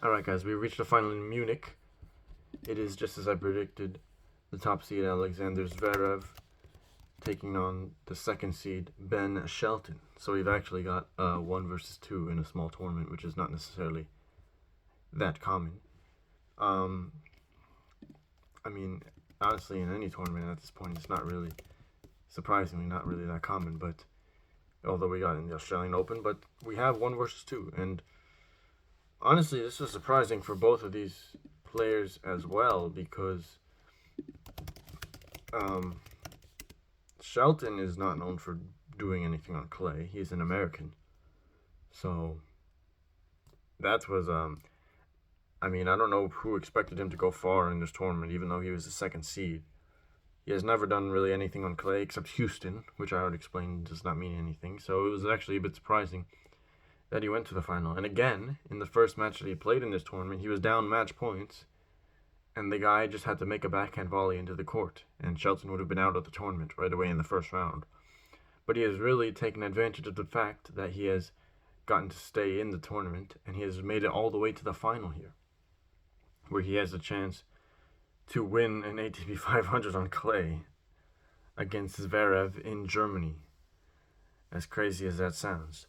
Alright guys, we reached the final in Munich. It is just as I predicted. The top seed Alexander Zverev taking on the second seed Ben Shelton. So we've actually got 1 versus 2 in a small tournament, which is not necessarily that common. I mean, honestly, in any tournament at this point, it's not really, surprisingly, not really that common. But although we got in the Australian Open, but we have 1 versus 2, and honestly, this is surprising for both of these players as well, because Shelton is not known for doing anything on clay. He's an American. So that was, I mean, I don't know who expected him to go far in this tournament, even though he was the second seed. He has never done really anything on clay except Houston, which I would explain does not mean anything. So it was actually a bit surprising that he went to the final. And again, in the first match that he played in this tournament, he was down match points, and the guy just had to make a backhand volley into the court, and Shelton would have been out of the tournament right away in the first round. But he has really taken advantage of the fact that he has gotten to stay in the tournament, and he has made it all the way to the final here, where he has a chance to win an ATP 500 on clay against Zverev in Germany. As crazy as that sounds.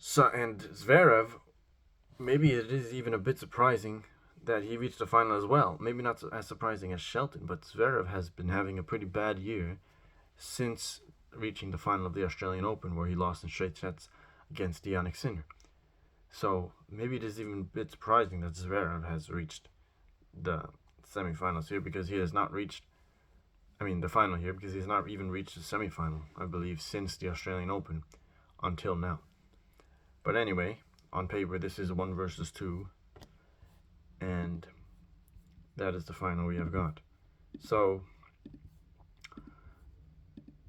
So, and Zverev, maybe it is even a bit surprising that he reached the final as well. Maybe not as surprising as Shelton, but Zverev has been having a pretty bad year since reaching the final of the Australian Open, where he lost in straight sets against Jannik Sinner. So maybe it is even a bit surprising that Zverev has reached the semifinals here, because he has not reached, the final here, because he has not even reached the semifinal, I believe, since the Australian Open until now. But anyway, on paper, this is 1 versus 2, and that is the final we have got. So,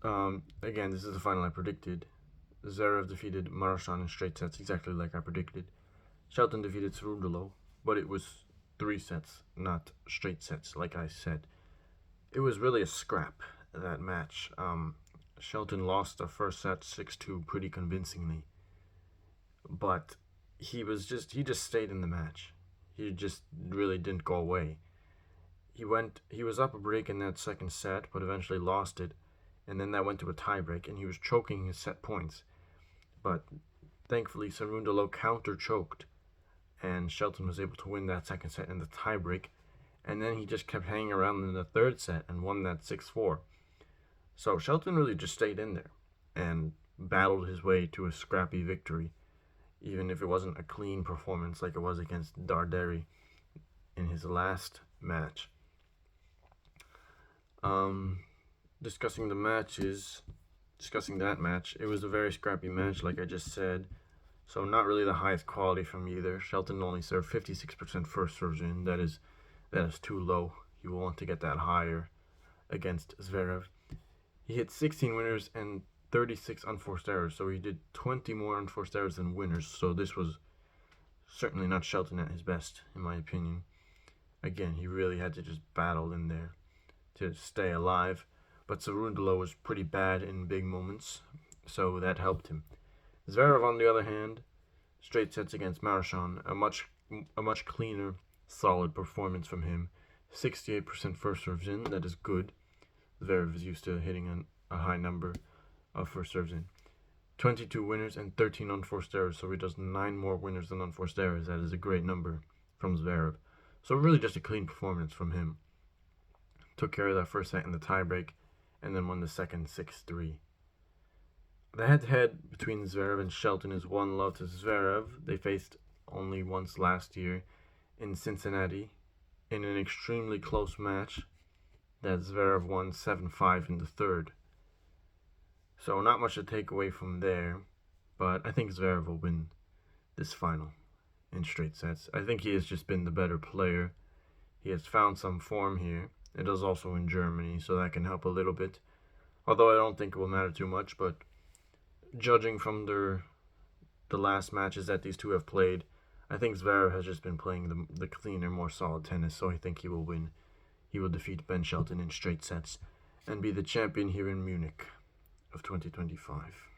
again, this is the final I predicted. Zverev defeated Marchand in straight sets, exactly like I predicted. Shelton defeated Cerundolo, but it was 3 sets, not straight sets, like I said. It was really a scrap, that match. Shelton lost the first set 6-2 pretty convincingly, but he just stayed in the match. He just really didn't go away. He was up a break in that second set, but eventually lost it, and then that went to a tiebreak, and he was choking his set points. But thankfully, Cerundolo counter-choked, and Shelton was able to win that second set in the tiebreak, and then he just kept hanging around in the third set and won that 6-4. So Shelton really just stayed in there and battled his way to a scrappy victory, even if it wasn't a clean performance like it was against Darderi in his last match. Discussing that match, it was a very scrappy match, like I just said. So not really the highest quality from either. Shelton only served 56% first serves in. That is too low. You will want to get that higher against Zverev. He hit 16 winners and 36 unforced errors, so he did 20 more unforced errors than winners. So this was certainly not Shelton at his best, in my opinion. Again, he really had to just battle in there to stay alive. But Cerundolo was pretty bad in big moments, so that helped him. Zverev, on the other hand, straight sets against Marchand, a much cleaner, solid performance from him. 68% first serves in, that is good. Zverev is used to hitting a high number of first serves in. 22 winners and 13 unforced errors, so he does 9 more winners than unforced errors. That is a great number from Zverev. So really just a clean performance from him. Took care of that first set in the tiebreak, and then won the second 6-3. The head-to-head between Zverev and Shelton is 1-0 to Zverev. They faced only once last year in Cincinnati in an extremely close match that Zverev won 7-5 in the third. So not much to take away from there, but I think Zverev will win this final in straight sets. I think he has just been the better player. He has found some form here. It is also in Germany, so that can help a little bit. Although I don't think it will matter too much, but judging from the last matches that these two have played, I think Zverev has just been playing the cleaner, more solid tennis, so I think he will win. He will defeat Ben Shelton in straight sets and be the champion here in Munich of 2025.